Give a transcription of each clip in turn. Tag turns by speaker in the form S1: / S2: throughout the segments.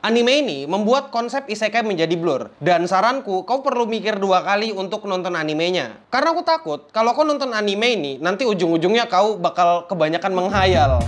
S1: Anime ini membuat konsep isekai menjadi blur. Dan saranku, kau perlu mikir 2 kali untuk nonton animenya. Karena aku takut, kalau kau nonton anime ini, nanti ujung-ujungnya kau bakal kebanyakan menghayal.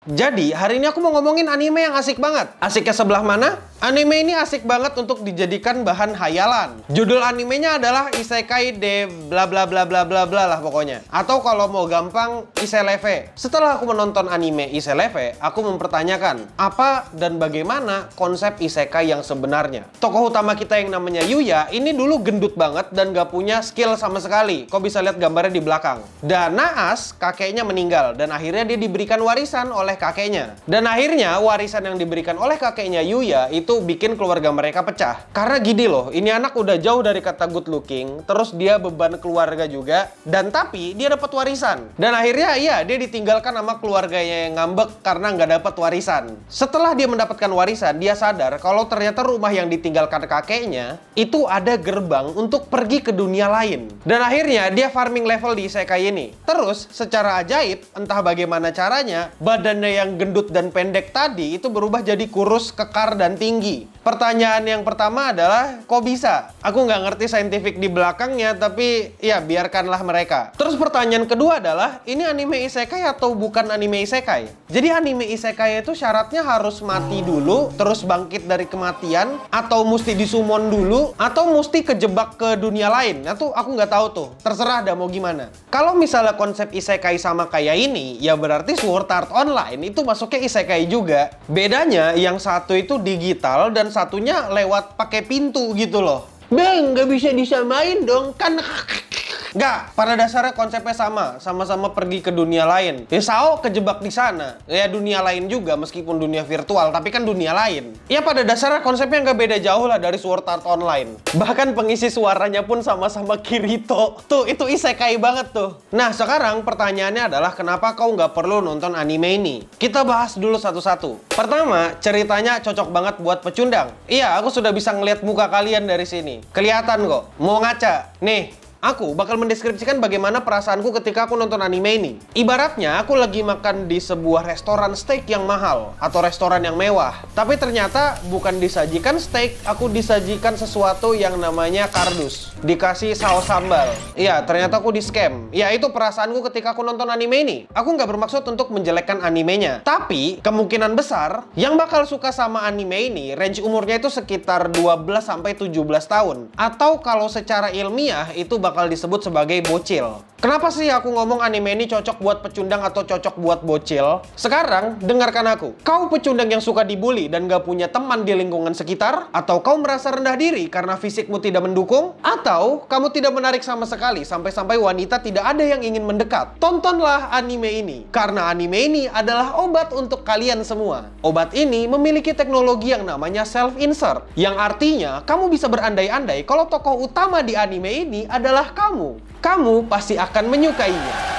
S1: Jadi, hari ini aku mau ngomongin anime yang asik banget. Asiknya sebelah mana? Anime ini asik banget untuk dijadikan bahan hayalan. Judul animenya adalah Isekai de bla bla bla bla bla bla lah pokoknya. Atau kalau mau gampang, Iseleve. Setelah aku menonton anime Iseleve, aku mempertanyakan apa dan bagaimana konsep isekai yang sebenarnya. Tokoh utama kita yang namanya Yuya ini dulu gendut banget dan gak punya skill sama sekali. Kau bisa lihat gambarnya di belakang. Dan naas, kakeknya meninggal dan akhirnya dia diberikan warisan oleh kakeknya. Dan akhirnya warisan yang diberikan oleh kakeknya Yuya itu bikin keluarga mereka pecah. Karena gini loh, ini anak udah jauh dari kata good looking, terus dia beban keluarga juga, dan tapi dia dapat warisan. Dan akhirnya iya, dia ditinggalkan sama keluarganya yang ngambek karena nggak dapat warisan. Setelah dia mendapatkan warisan, dia sadar kalau ternyata rumah yang ditinggalkan kakeknya itu ada gerbang untuk pergi ke dunia lain. Dan akhirnya dia farming level di isekai ini. Terus secara ajaib, entah bagaimana caranya, badannya yang gendut dan pendek tadi itu berubah jadi kurus, kekar, dan tinggi. Pertanyaan yang pertama adalah, kok bisa? Aku nggak ngerti saintifik di belakangnya, tapi ya biarkanlah mereka. Terus pertanyaan kedua adalah, ini anime isekai atau bukan anime isekai? Jadi anime isekai itu syaratnya harus mati dulu, terus bangkit dari kematian, atau mesti disumon dulu, atau mesti kejebak ke dunia lain. Nah tuh aku nggak tahu tuh, terserah dah mau gimana. Kalau misalnya konsep isekai sama kayak ini, ya berarti Sword Art Online itu masuknya isekai juga. Bedanya yang satu itu digital dan satunya lewat pakai pintu gitu loh. Bang, nggak bisa disamain dong, kan nggak, pada dasarnya konsepnya sama. Sama-sama pergi ke dunia lain. Ya Sao kejebak di sana. Ya dunia lain juga, meskipun dunia virtual, tapi kan dunia lain. Ya pada dasarnya konsepnya nggak beda jauh lah dari Sword Art Online. Bahkan pengisi suaranya pun sama-sama Kirito. Tuh, itu isekai banget tuh. Nah, sekarang pertanyaannya adalah kenapa kau nggak perlu nonton anime ini? Kita bahas dulu satu-satu. Pertama, ceritanya cocok banget buat pecundang. Iya, aku sudah bisa ngeliat muka kalian dari sini. Kelihatan kok. Mau ngaca. Nih. Aku bakal mendeskripsikan bagaimana perasaanku ketika aku nonton anime ini. Ibaratnya aku lagi makan di sebuah restoran steak yang mahal atau restoran yang mewah. Tapi ternyata bukan disajikan steak, aku disajikan sesuatu yang namanya kardus. Dikasih saus sambal. Iya, ternyata aku di-scam. Ya, itu perasaanku ketika aku nonton anime ini. Aku nggak bermaksud untuk menjelekkan animenya. Tapi, kemungkinan besar yang bakal suka sama anime ini, range umurnya itu sekitar 12-17 tahun. Atau kalau secara ilmiah, itu bakal disebut sebagai bocil. Kenapa sih aku ngomong anime ini cocok buat pecundang atau cocok buat bocil? Sekarang, dengarkan aku. Kau pecundang yang suka dibully dan gak punya teman di lingkungan sekitar? Atau kau merasa rendah diri karena fisikmu tidak mendukung? Atau kamu tidak menarik sama sekali sampai-sampai wanita tidak ada yang ingin mendekat? Tontonlah anime ini. Karena anime ini adalah obat untuk kalian semua. Obat ini memiliki teknologi yang namanya self-insert. Yang artinya, kamu bisa berandai-andai kalau tokoh utama di anime ini adalah kamu. Kamu pasti akan menyukainya.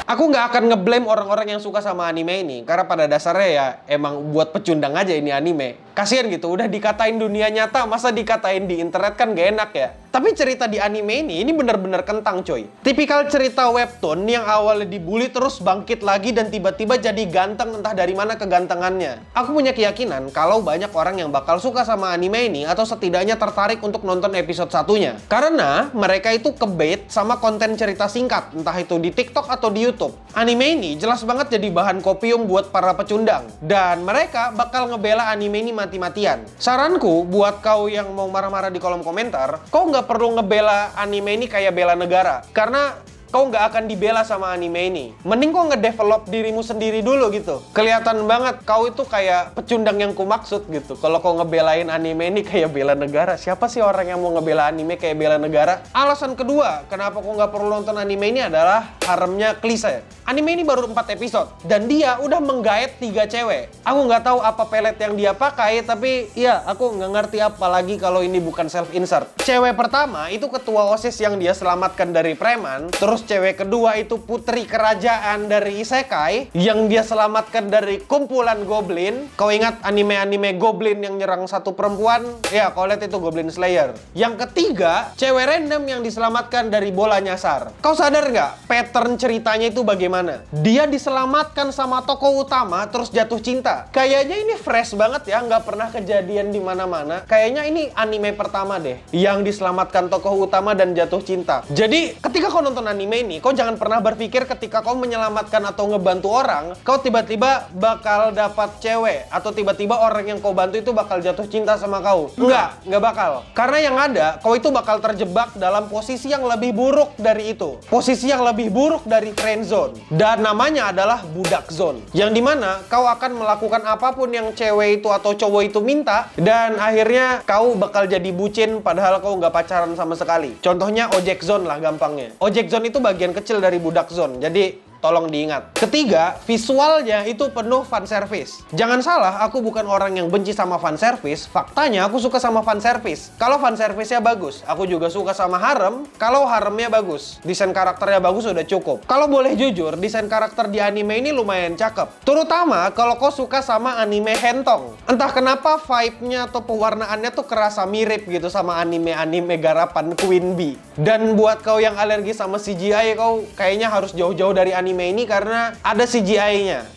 S1: Aku nggak akan ngeblame orang-orang yang suka sama anime ini. Karena pada dasarnya ya emang buat pecundang aja ini anime. Kasian gitu, udah dikatain dunia nyata, masa dikatain di internet kan gak enak ya. Tapi cerita di anime ini bener-bener kentang coy. Tipikal cerita webtoon yang awalnya dibully terus bangkit lagi dan tiba-tiba jadi ganteng entah dari mana kegantengannya. Aku punya keyakinan kalau banyak orang yang bakal suka sama anime ini atau setidaknya tertarik untuk nonton episode satunya. Karena mereka itu kebait sama konten cerita singkat, entah itu di TikTok atau di YouTube. Anime ini jelas banget jadi bahan kopium buat para pecundang. Dan mereka bakal ngebela anime ini mati-matian. Saranku buat kau yang mau marah-marah di kolom komentar, kau nggak perlu ngebela anime ini kayak bela negara. Karena kau nggak akan dibela sama anime ini. Mending kau ngedevelop dirimu sendiri dulu gitu. Kelihatan banget kau itu kayak pecundang yang kumaksud gitu. Kalau kau ngebelain anime ini kayak bela negara. Siapa sih orang yang mau ngebela anime kayak bela negara? Alasan kedua, kenapa kau nggak perlu nonton anime ini adalah haremnya klise. Anime ini baru 4 episode dan dia udah menggaet 3 cewek. Aku nggak tahu apa pelet yang dia pakai, tapi ya aku nggak ngerti apa lagi kalau ini bukan self-insert. Cewek pertama itu ketua OSIS yang dia selamatkan dari preman, terus Terus cewek kedua itu putri kerajaan dari isekai yang dia selamatkan dari kumpulan goblin. Kau ingat anime-anime goblin yang nyerang satu perempuan? Ya, kau lihat itu Goblin Slayer. Yang ketiga, cewek random yang diselamatkan dari bola nyasar. Kau sadar nggak pattern ceritanya itu bagaimana? Dia diselamatkan sama tokoh utama terus jatuh cinta. Kayaknya ini fresh banget ya, nggak pernah kejadian di mana-mana. Kayaknya ini anime pertama deh yang diselamatkan tokoh utama dan jatuh cinta. Jadi ketika kau nonton anime ini, kau jangan pernah berpikir ketika kau menyelamatkan atau ngebantu orang, kau tiba-tiba bakal dapat cewek atau tiba-tiba orang yang kau bantu itu bakal jatuh cinta sama kau. Nggak bakal. Karena yang ada, kau itu bakal terjebak dalam posisi yang lebih buruk dari itu. Posisi yang lebih buruk dari friend zone. Dan namanya adalah budak zone. Yang dimana kau akan melakukan apapun yang cewek itu atau cowok itu minta, dan akhirnya kau bakal jadi bucin padahal kau nggak pacaran sama sekali. Contohnya ojek zone lah gampangnya. Ojek zone itu bagian kecil dari budak zone. Jadi tolong diingat. Ketiga, visualnya itu penuh fan service. Jangan salah, aku bukan orang yang benci sama fan service. Faktanya aku suka sama fan service. Kalau fan service-nya bagus, aku juga suka sama harem. Kalau haremnya bagus, desain karakternya bagus udah cukup. Kalau boleh jujur, desain karakter di anime ini lumayan cakep. Terutama kalau kau suka sama anime hentong. Entah kenapa vibe-nya atau pewarnaannya tuh kerasa mirip gitu sama anime-anime garapan Queen Bee. Dan buat kau yang alergi sama CGI, kau kayaknya harus jauh-jauh dari anime ini karena ada CGI-nya.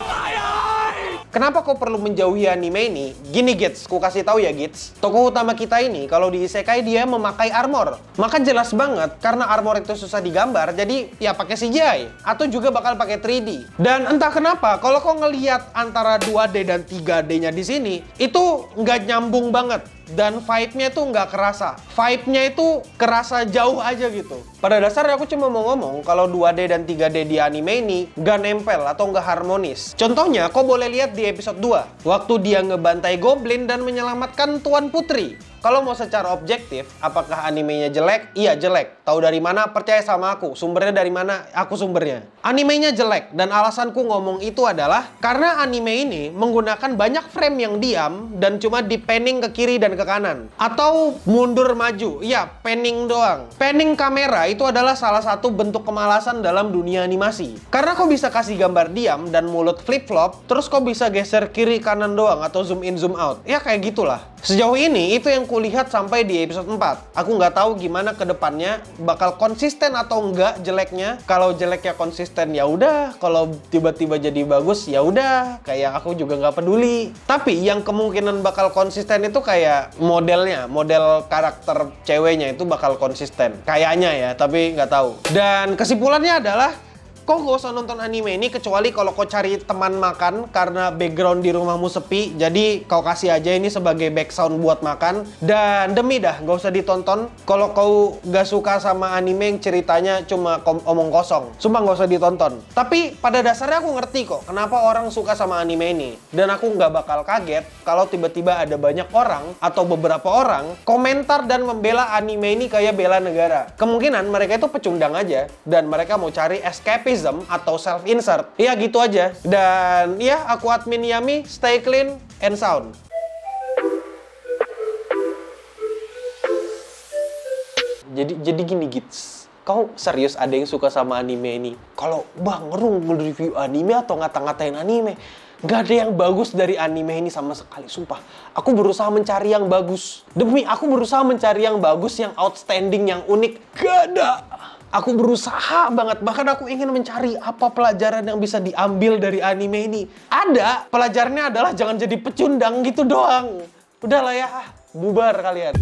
S1: Kenapa kau perlu menjauhi anime ini? Gini Gits, ku kasih tahu ya Gits. Tokoh utama kita ini kalau di isekai dia memakai armor. Maka jelas banget karena armor itu susah digambar, jadi ya pakai CGI atau juga bakal pakai 3D. Dan entah kenapa kalau kau ngelihat antara 2D dan 3D-nya di sini itu nggak nyambung banget. Dan vibe-nya tuh nggak kerasa. Vibe-nya itu kerasa jauh aja gitu. Pada dasarnya aku cuma mau ngomong kalau 2D dan 3D di anime ini nggak nempel atau nggak harmonis. Contohnya, kau boleh lihat di episode 2. Waktu dia ngebantai goblin dan menyelamatkan Tuan Putri. Kalau mau secara objektif, apakah animenya jelek? Iya, jelek. Tahu dari mana? Percaya sama aku. Sumbernya dari mana? Aku sumbernya. Animenya jelek, dan alasanku ngomong itu adalah karena anime ini menggunakan banyak frame yang diam dan cuma di panning ke kiri dan ke kanan. Atau mundur maju. Iya, panning doang. Panning kamera itu adalah salah satu bentuk kemalasan dalam dunia animasi. Karena kau bisa kasih gambar diam dan mulut flip-flop, terus kau bisa geser kiri kanan doang atau zoom in zoom out. Ya kayak gitulah. Sejauh ini, itu yang kulihat sampai di episode 4. Aku nggak tahu gimana ke depannya, bakal konsisten atau enggak jeleknya. Kalau jeleknya konsisten ya udah, kalau tiba-tiba jadi bagus ya udah, kayak aku juga nggak peduli. Tapi yang kemungkinan bakal konsisten itu kayak modelnya, model karakter ceweknya itu bakal konsisten. Kayaknya ya, tapi nggak tahu. Dan kesimpulannya adalah kau gak usah nonton anime ini kecuali kalau kau cari teman makan karena background di rumahmu sepi. Jadi kau kasih aja ini sebagai background buat makan. Dan demi dah, gak usah ditonton kalau kau gak suka sama anime yang ceritanya cuma omong kosong. Sumpah gak usah ditonton. Tapi pada dasarnya aku ngerti kok kenapa orang suka sama anime ini. Dan aku gak bakal kaget kalau tiba-tiba ada banyak orang atau beberapa orang komentar dan membela anime ini kayak bela negara. Kemungkinan mereka itu pecundang aja dan mereka mau cari escapism atau self-insert. Ya gitu aja. Dan ya, aku admin Yami, stay clean and sound. Jadi gini Gits, kau serius ada yang suka sama anime ini? Kalau Bang Rung nge-review anime atau ngata-ngatain anime, gak ada yang bagus dari anime ini sama sekali, sumpah. Aku berusaha mencari yang bagus. Demi aku berusaha mencari yang bagus, yang outstanding, yang unik. Gak ada. Aku berusaha banget, bahkan aku ingin mencari apa pelajaran yang bisa diambil dari anime ini. Ada, pelajarannya adalah jangan jadi pecundang gitu doang. Udahlah ya, bubar kalian.